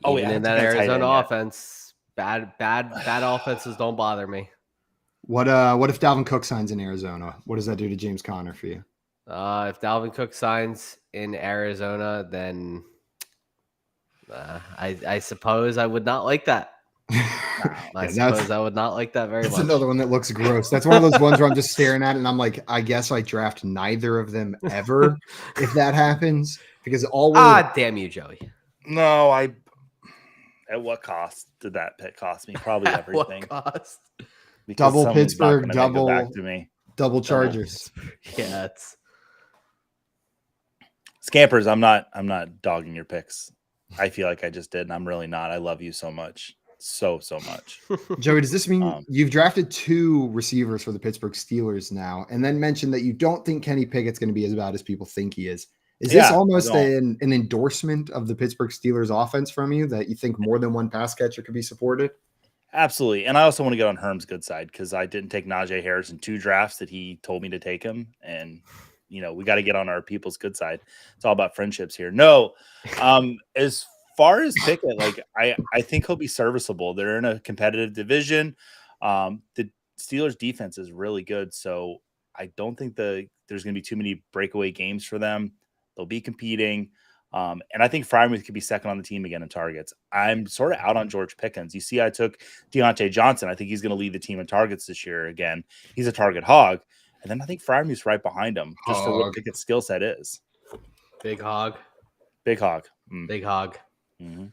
In that Arizona offense, bad offenses don't bother me. What if Dalvin Cook signs in Arizona? What does that do to James Conner for you? If Dalvin Cook signs in Arizona, then I suppose I would not like that. I suppose I would not like that very much. That's another one that looks gross. That's one of those ones where I'm just staring at it and I'm like, I guess I draft neither of them ever if that happens. Because damn you, Joey. No, at what cost did that pick cost me? Probably everything. What cost? Double Pittsburgh, double Chargers. Chargers. Yeah, it's Scampers. I'm not dogging your picks. I feel like I just did, and I'm really not. I love you so much. So much. Joey, does this mean you've drafted 2 receivers for the Pittsburgh Steelers now, and then mentioned that you don't think Kenny Pickett's going to be as bad as people think he is? Is this almost an endorsement of the Pittsburgh Steelers offense from you, that you think more than one pass catcher could be supported? Absolutely. And I also want to get on Herm's good side because I didn't take Najee Harris in 2 drafts that he told me to take him. And, we got to get on our people's good side. It's all about friendships here. No, as far as Pickett, I think he'll be serviceable. They're in a competitive division. The Steelers defense is really good. So I don't think there's going to be too many breakaway games for them. They'll be competing. And I think Freiermuth could be second on the team again in targets. I'm sort of out on George Pickens. You see, I took Deontay Johnson. I think he's going to lead the team in targets this year again. He's a target hog. And then I think Freiermuth's right behind him, just for what Pickett's skill set is. Big hog. Big hog. Big hog. Mm-hmm.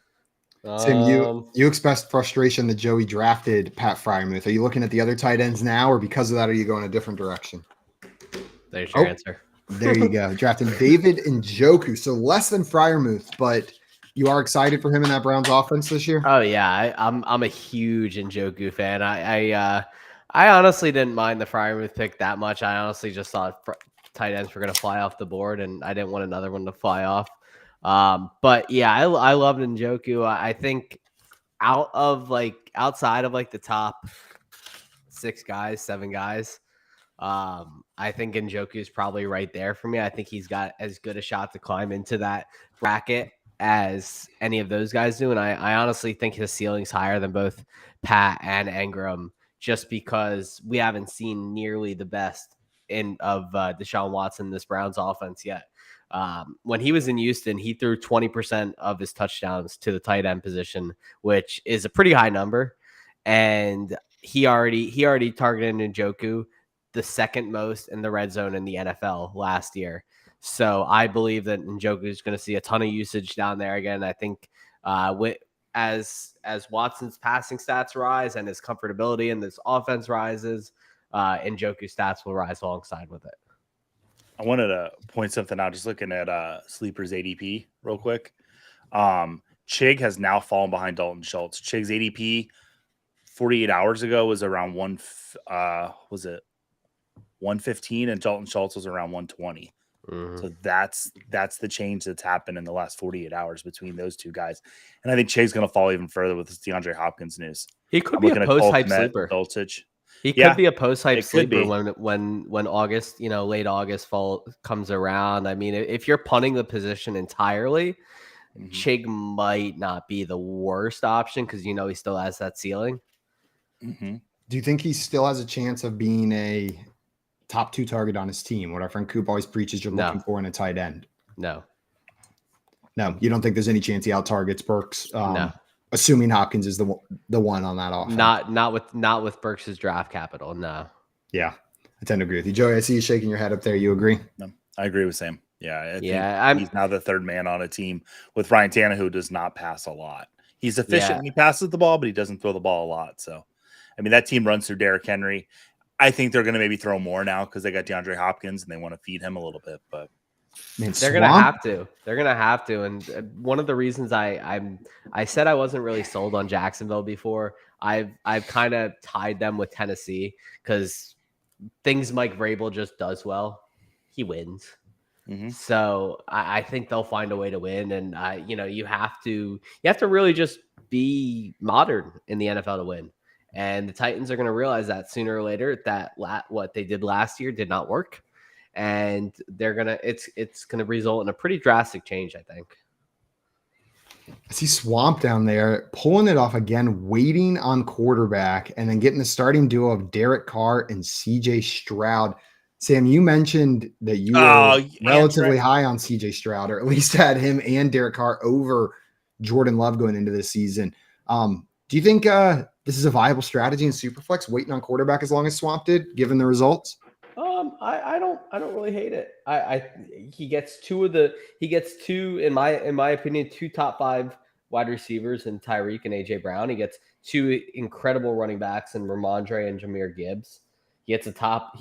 Tim, you expressed frustration that Joey drafted Pat Freiermuth. Are you looking at the other tight ends now, or because of that, are you going a different direction? There's your answer. There you go. Drafting David Njoku. So less than Freiermuth, but you are excited for him in that Browns offense this year? Oh yeah, I'm a huge Njoku fan. I honestly didn't mind the Freiermuth pick that much. I honestly just thought tight ends were going to fly off the board, and I didn't want another one to fly off. But yeah, I loved Njoku. I think outside of the top 6 guys, 7 guys, I think Njoku is probably right there for me. I think he's got as good a shot to climb into that bracket as any of those guys do. And I honestly think his ceiling's higher than both Pat and Engram just because we haven't seen nearly the best of Deshaun Watson, this Browns offense yet. When he was in Houston, he threw 20% of his touchdowns to the tight end position, which is a pretty high number. And he already targeted Njoku the second most in the red zone in the NFL last year. So I believe that Njoku is going to see a ton of usage down there again. I think as Watson's passing stats rise and his comfortability in this offense rises, Njoku stats will rise alongside with it. I wanted to point something out, just looking at Sleeper's ADP real quick. Chig has now fallen behind Dalton Schultz. Chig's ADP 48 hours ago was around 115, and Dalton Schultz was around 120. So that's the change that's happened in the last 48 hours between those two guys. And I think Chig's going to fall even further with this DeAndre Hopkins news. He could be a post-hype sleeper. Dulcich. He could be a post-hype sleeper when August, late August fall comes around. I mean, if you're punting the position entirely, Chig might not be the worst option because he still has that ceiling. Do you think he still has a chance of being a top 2 target on his team? What our friend Coop always preaches you're looking for in a tight end. No, you don't think there's any chance he out targets Burks? No. Assuming Hopkins is the one on that offense. Not with Burks' draft capital. No. Yeah, I tend to agree with you, Joey. I see you shaking your head up there. You agree? No, I agree with Sam. Yeah, I think he's now the third man on a team with Ryan Tannehill, who does not pass a lot. He's efficient when he passes the ball, but he doesn't throw the ball a lot. So, I mean, that team runs through Derrick Henry. I think they're going to maybe throw more now because they got DeAndre Hopkins and they want to feed him a little bit. But they're going to have to. They're going to have to. And one of the reasons I said I wasn't really sold on Jacksonville before, I've kind of tied them with Tennessee because things Mike Vrabel just does well. He wins. So I think they'll find a way to win. And you have to really just be modern in the NFL to win. And the Titans are going to realize that sooner or later that what they did last year did not work. And it's going to result in a pretty drastic change, I think. I see Swamp down there pulling it off again, waiting on quarterback, and then getting the starting duo of Derek Carr and CJ Stroud. Sam, you mentioned that you were relatively high on CJ Stroud, or at least had him and Derek Carr over Jordan Love going into this season. Do you think this is a viable strategy in Superflex, waiting on quarterback as long as Swamp did, given the results? I don't really hate it. He gets two, in my opinion, 2 top 5 wide receivers in Tyreek and AJ Brown. He gets 2 incredible running backs in Ramondre and Jahmyr Gibbs. He gets a top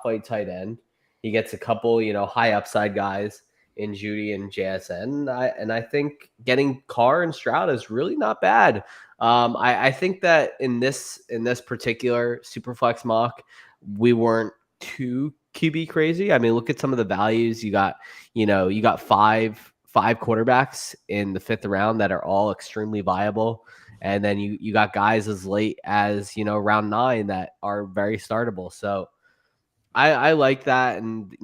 flight tight end. He gets a couple, high upside guys in Judy and JSN. And I think getting Carr and Stroud is really not bad. I think that in this particular Superflex mock, we weren't too QB crazy. I mean, look at some of the values. You got 5 quarterbacks in the 5th round that are all extremely viable. And then you got guys as late as, round 9 that are very startable. So I like that. And,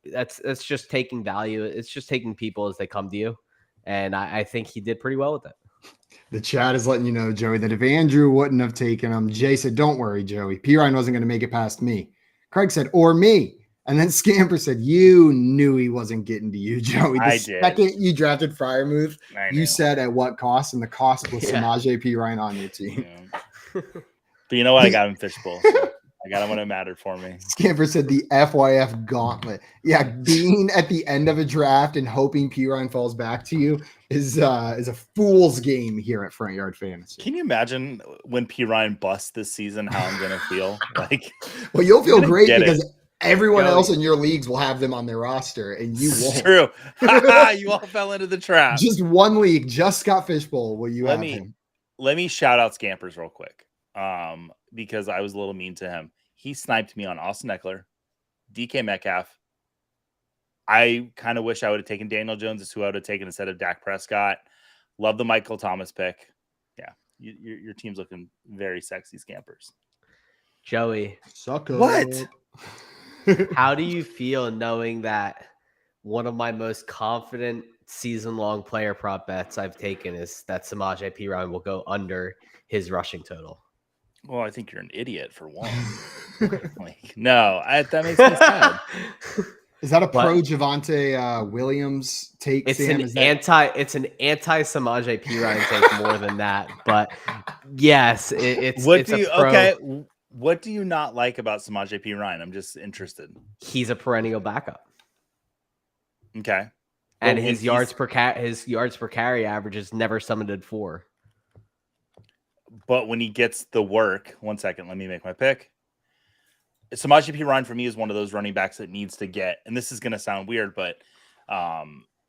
that's just taking value. It's just taking people as they come to you. And I think he did pretty well with it. The chat is letting you know, Joey, that if Andrew wouldn't have taken him, Jay said, don't worry, Joey. P. Ryan wasn't going to make it past me. Craig said, or me. And then Scamper said, you knew he wasn't getting to you, Joey. The second you drafted Freiermuth, you said at what cost, and the cost was Samaje P. Ryan on your team. Yeah. But you know what? I got him Fishbowl. So I got him when it mattered for me. Scamper said the FYF gauntlet. Yeah, being at the end of a draft and hoping P. Ryan falls back to you is a fool's game here at Front Yard Fantasy. Can you imagine when P. Ryan busts this season, how I'm going to feel? Well, you'll feel great because everyone else in your leagues will have them on their roster, and you won't. True. You all fell into the trap. Just one league, just Scott Fishbowl. Will you have him? Let me shout out Scampers real quick, because I was a little mean to him. He sniped me on Austin Eckler, DK Metcalf. I kind of wish I would have taken Daniel Jones as who I would have taken instead of Dak Prescott. Love the Michael Thomas pick. Yeah, your team's looking very sexy, Scampers. Joey, sucker. What? How do you feel knowing that one of my most confident season-long player prop bets I've taken is that Samaje P. Ryan will go under his rushing total? Well, I think you're an idiot for one. No, that makes me sad. Is that a pro Javonte Williams take? It's Sam? an anti Samaje Perine take more than that, but yes, it's What do you not like about Samaje Perine? I'm just interested. He's a perennial backup. Okay. And his yards per carry average is never summited 4. But when he gets the work, 1 second, let me make my pick. Samaje Perine for me is one of those running backs that needs to get, and this is going to sound weird, but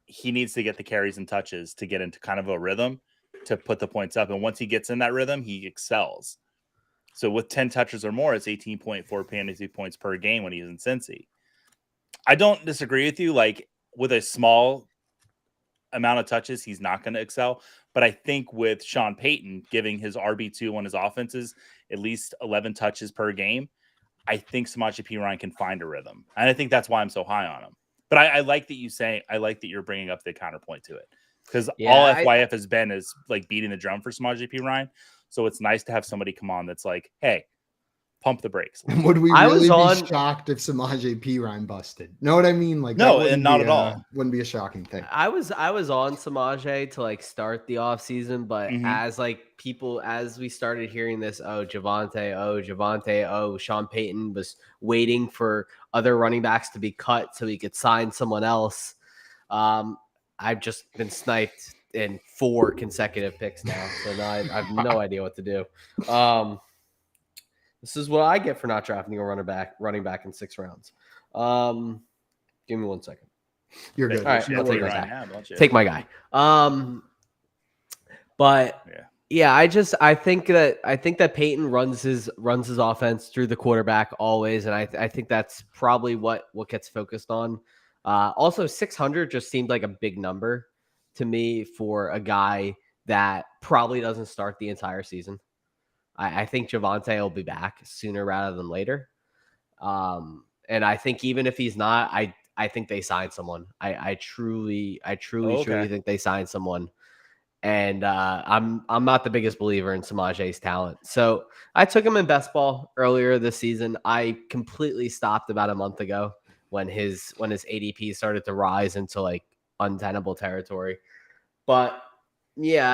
he needs to get the carries and touches to get into kind of a rhythm to put the points up. And once he gets in that rhythm, he excels. So with 10 touches or more, it's 18.4 fantasy points per game when he's in Cincy. I don't disagree with you. Like with a small amount of touches, he's not going to excel. But I think with Sean Payton giving his RB2 on his offenses at least 11 touches per game, I think Samaje Perine can find a rhythm. And I think that's why I'm so high on him. But I like that I like that you're bringing up the counterpoint to it. Because all FYF has been is like beating the drum for Samaje Perine. So it's nice to have somebody come on that's like, hey, pump the brakes. Would we really be shocked if Samaje Perine busted? Know what I mean? Like no, and not at all. Wouldn't be a shocking thing. I was on Samaje to like start the offseason, but as we started hearing this, Javonte, Sean Payton was waiting for other running backs to be cut so he could sign someone else. I've just been sniped in 4 consecutive picks now, so now I have no idea what to do. This is what I get for not drafting a running back in 6 rounds. Give me 1 second. You're good. All right, I'll take my guy. Take my guy. But yeah, I think that Peyton runs his offense through the quarterback always, and I think that's probably what gets focused on. Also, 600 just seemed like a big number to me for a guy that probably doesn't start the entire season. I think Javonte will be back sooner rather than later. And I think even if he's not, I think they signed someone. I truly think they signed someone. And I'm not the biggest believer in Samaje's talent. So I took him in best ball earlier this season. I completely stopped about a month ago when his ADP started to rise into like untenable territory. But yeah,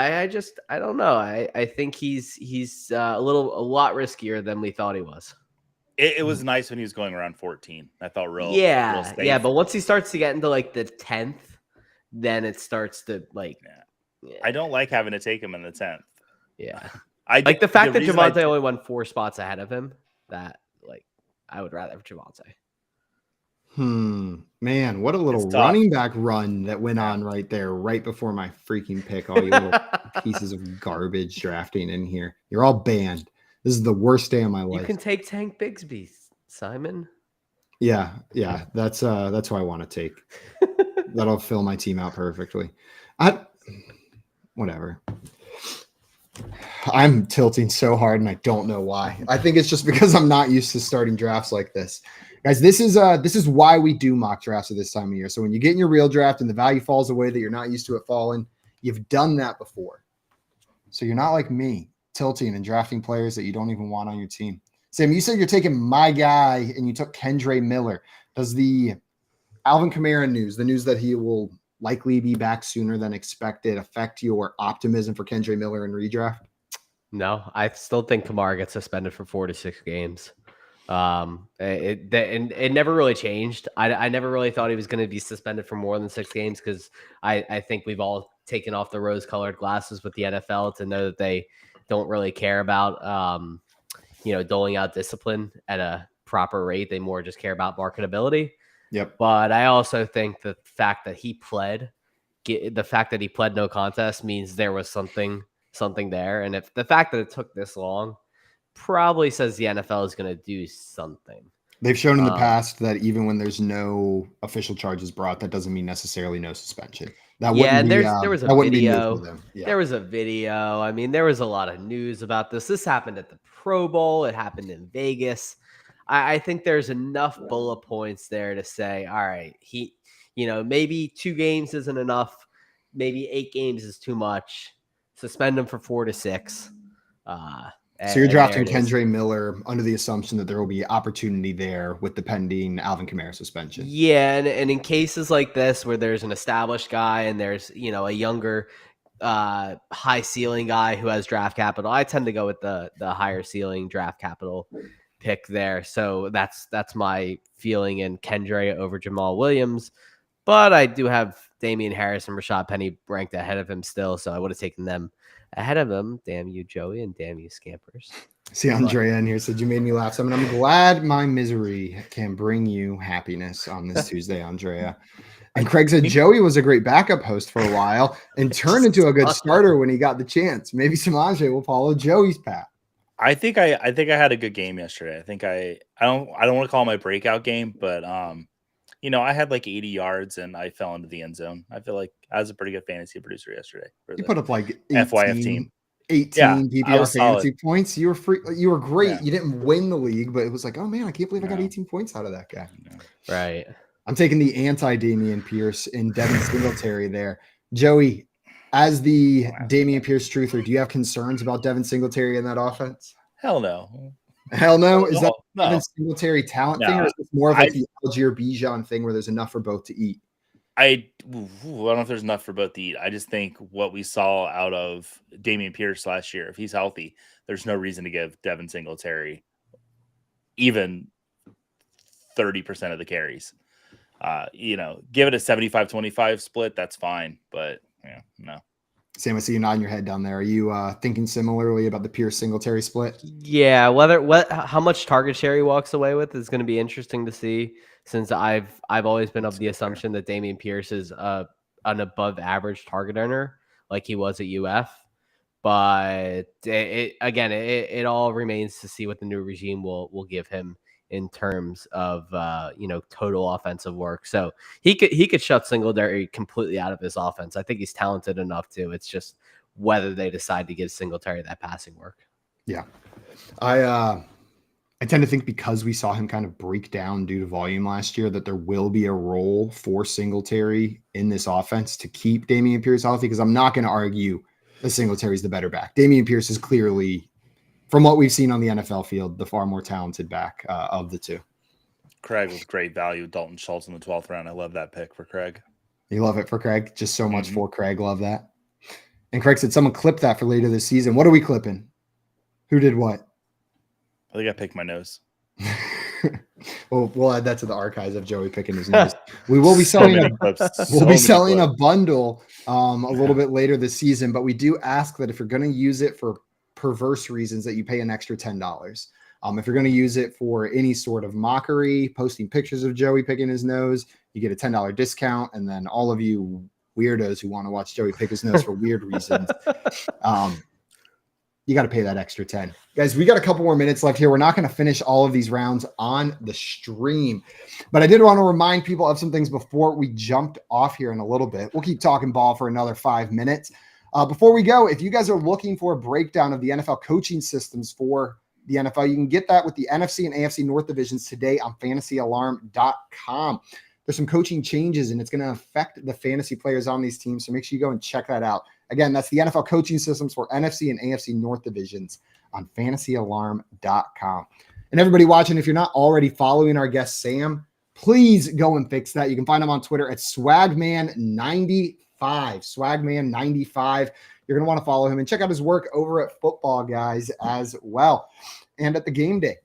I don't know. I think he's a lot riskier than we thought he was. It was nice when he was going around 14. I felt real. Yeah, real yeah. But once he starts to get into like the 10th, then it starts to like. Yeah. I don't like having to take him in the 10th. Yeah, I like the fact that Javonte only won 4 spots ahead of him. That like I would rather have Javonte. Man, what a little running back run that went on right there, right before my freaking pick. All you little pieces of garbage drafting in here. You're all banned. This is the worst day of my life. You can take Tank Bigsby, Simon. Yeah. That's who I want to take. That'll fill my team out perfectly. Whatever. I'm tilting so hard and I don't know why. I think it's just because I'm not used to starting drafts like this. Guys, this is why we do mock drafts at this time of year. So when you get in your real draft and the value falls away that you're not used to it falling, you've done that before. So you're not like me, tilting and drafting players that you don't even want on your team. Sam, you said you're taking my guy and you took Kendre Miller. Does the Alvin Kamara news, the news that he will likely be back sooner than expected, affect your optimism for Kendre Miller in redraft? No, I still think Kamara gets suspended for 4 to 6 games. It never really changed. I never really thought he was going to be suspended for more than 6 games because I think we've all taken off the rose-colored glasses with the NFL to know that they don't really care about doling out discipline at a proper rate. They more just care about marketability. Yep. But I also think the fact that he pled no contest means there was something there. And if the fact that it took this long probably says the NFL is going to do something. They've shown in the past that even when there's no official charges brought, that doesn't mean necessarily no suspension. There was a video. Yeah. There was a video. I mean, there was a lot of news about this. This happened at the Pro Bowl. It happened in Vegas. I think there's enough bullet points there to say, all right, maybe 2 games isn't enough. Maybe 8 games is too much. Suspend him for 4 to 6. So you're And there drafting it is. Kendre Miller under the assumption that there will be opportunity there with the pending Alvin Kamara suspension. Yeah, and in cases like this where there's an established guy and there's a younger high ceiling guy who has draft capital, I tend to go with the higher ceiling draft capital pick there. So that's my feeling in Kendre over Jamal Williams. But I do have Damian Harris and Rashad Penny ranked ahead of him still, so I would have taken them ahead of him. Damn you, Joey, and damn you, Scampers. See, Andrea in here said, you made me laugh. So I'm glad my misery can bring you happiness on this Tuesday, Andrea. And Craig said Joey was a great backup host for a while and turned into a good starter when he got the chance. Maybe Samaj will follow Joey's path. I think I had a good game yesterday. I think I don't want to call it my breakout game, but I had like 80 yards and I fell into the end zone. I feel like I was a pretty good fantasy producer yesterday. You put up like 18, team. 18 PPR fantasy solid. points. You were free. You were great. Yeah. You didn't win the league, but it was like, oh man, I can't believe I got 18 points out of that guy. Right. I'm taking the anti-Damian Pierce and Devin Singletary there. Joey, as the Damian Pierce truther, do you have concerns about Devin Singletary in that offense? Hell no. Hell no. Is that no. Devin Singletary talent thing, or is it more of like the Algier Bijan thing where there's enough for both to eat? I don't know if there's enough for both to eat. I just think what we saw out of Damian Pierce last year, if he's healthy, there's no reason to give Devin Singletary even 30% of the carries. Give it a 75-25 split. That's fine. But no. Sam, I see you nodding your head down there. Are you thinking similarly about the Pierce Singletary split? Yeah. How much target share he walks away with is going to be interesting to see, since I've always been of the assumption that Damian Pierce is an above average target earner like he was at UF. But it all remains to see what the new regime will give him in terms of total offensive work. So he could shut Singletary completely out of his offense. I think he's talented enough to. It's just whether they decide to give Singletary that passing work. Yeah. I tend to think because we saw him kind of break down due to volume last year that there will be a role for Singletary in this offense to keep Damian Pierce healthy, because I'm not going to argue that Singletary is the better back. Damian Pierce is clearly, from what we've seen on the NFL field, the far more talented back of the two. Craig with great value. Dalton Schultz in the 12th round. I love that pick for Craig. You love it for Craig? Just so much for Craig. Love that. And Craig said someone clipped that for later this season. What are we clipping? Who did what? I think I picked my nose. Well, we'll add that to the archives of Joey picking his nose. We will be selling a bundle a little bit later this season, but we do ask that if you're going to use it for perverse reasons, that you pay an extra $10. If you're going to use it for any sort of mockery, posting pictures of Joey picking his nose, you get a $10 discount. And then all of you weirdos who want to watch Joey pick his nose for weird reasons, you got to pay that extra 10. Guys, we got a couple more minutes left here. We're not going to finish all of these rounds on the stream, but I did want to remind people of some things before we jumped off here in a little bit. We'll keep talking ball for another 5 minutes. Before we go, if you guys are looking for a breakdown of the NFL coaching systems for the NFL, you can get that with the NFC and AFC North divisions today on fantasyalarm.com. There's some coaching changes, and it's going to affect the fantasy players on these teams, so make sure you go and check that out. Again, that's the NFL coaching systems for NFC and AFC North divisions on fantasyalarm.com. And everybody watching, if you're not already following our guest Sam, please go and fix that. You can find him on Twitter at swagman95. Swagman95. You're going to want to follow him and check out his work over at Football Guys as well. And at the game day,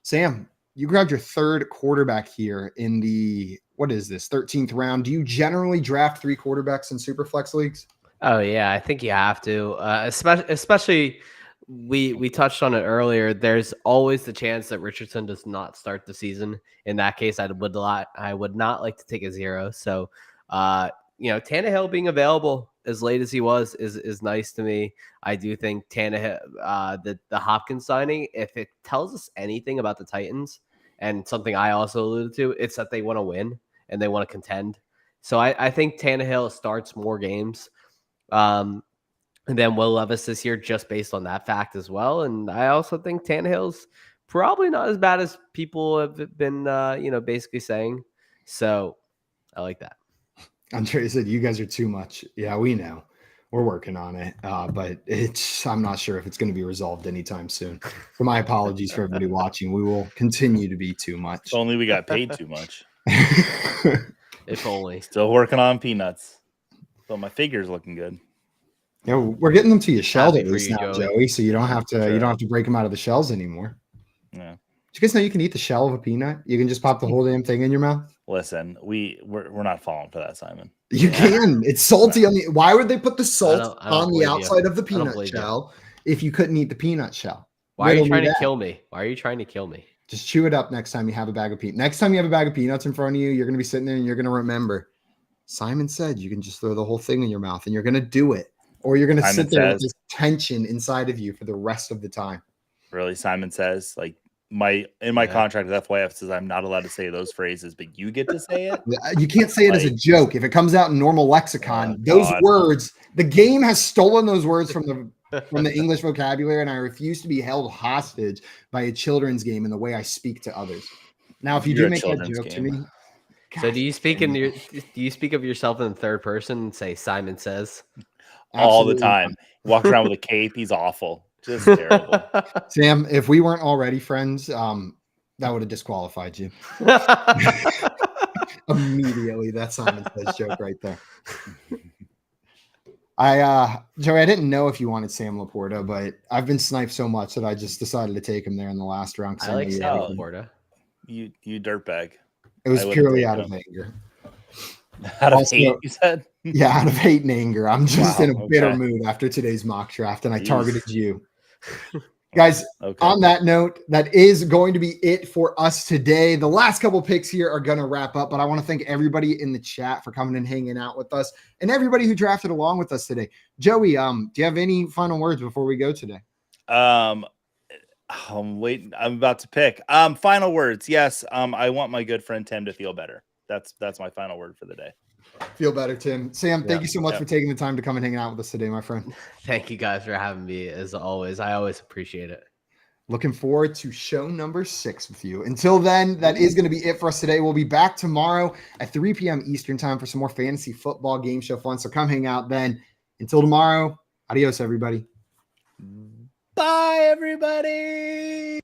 Sam, you grabbed your third quarterback here in the, 13th round. Do you generally draft 3 quarterbacks in Superflex leagues? Oh yeah, I think you have to, especially we touched on it earlier. There's always the chance that Richardson does not start the season. In that case, I would not like to take a 0. So, Tannehill being available as late as he was is nice to me. I do think Tannehill, the Hopkins signing, if it tells us anything about the Titans, and something I also alluded to, it's that they want to win and they want to contend. So I think Tannehill starts more games than Will Levis this year, just based on that fact as well. And I also think Tannehill's probably not as bad as people have been, basically saying. So I like that. Andre said, you guys are too much. Yeah, we know. We're working on it, but I'm not sure if it's going to be resolved anytime soon. So my apologies for everybody watching. We will continue to be too much. If only we got paid too much. If only. Still working on peanuts. But my figure's looking good. Yeah, we're getting them to your shell Happy at for least you, now, Joey. Joey. So you don't have to Sure. you don't have to break them out of the shells anymore. Yeah. Did you guys know you can eat the shell of a peanut? You can just pop the whole damn thing in your mouth. Listen, we're not falling for that, Simon. You can. It's salty on the. Why would they put the salt I don't on the believe you. outside of the I don't peanut believe you. shell if you couldn't eat the peanut shell? Why are you Riddle me trying to that. kill me? Why are you trying to kill me? Just chew it up next time you have a bag of peanuts. Next time you have a bag of peanuts in front of you, you're going to be sitting there and you're going to remember. Simon said you can just throw the whole thing in your mouth and you're going to do it. Or you're going to sit there with this tension inside of you for the rest of the time. Really, Simon says, like, my contract with FYF says I'm not allowed to say those phrases, but you get to say it. You can't say it as a joke. If it comes out in normal lexicon, those God. words, the game has stolen those words from the English vocabulary, and I refuse to be held hostage by a children's game in the way I speak to others. Now, if you You're do a make that children's joke to game. me, So do you speak of yourself in the third person and say Simon says? All the Absolutely. time. Walks around with a cape. He's awful. Just terrible. Sam, if we weren't already friends, that would have disqualified you immediately. That's Simon Says joke right there. Joey, I didn't know if you wanted Sam Laporta, but I've been sniped so much that I just decided to take him there in the last round. I like Sam Laporta. You dirtbag. It was purely out of anger. Out of hate, you said? Yeah, out of hate and anger. I'm just in a bitter okay. mood after today's mock draft, and I Jeez. targeted you. Guys, Okay. on that note, that is going to be it for us today. The last couple picks here are going to wrap up, but I want to thank everybody in the chat for coming and hanging out with us and everybody who drafted along with us today. Joey, do you have any final words before we go today? I'm waiting. I'm about to pick. Final words. Yes. I want my good friend Tim to feel better. That's my final word for the day. Feel better, Tim. Sam, thank you so much for taking the time to come and hang out with us today, my friend. Thank you guys for having me, as always. I always appreciate it. Looking forward to show number 6 with you. Until then, that is going to be it for us today. We'll be back tomorrow at 3 p.m. Eastern time for some more fantasy football game show fun. So come hang out then. Until tomorrow, adios, everybody. Bye, everybody.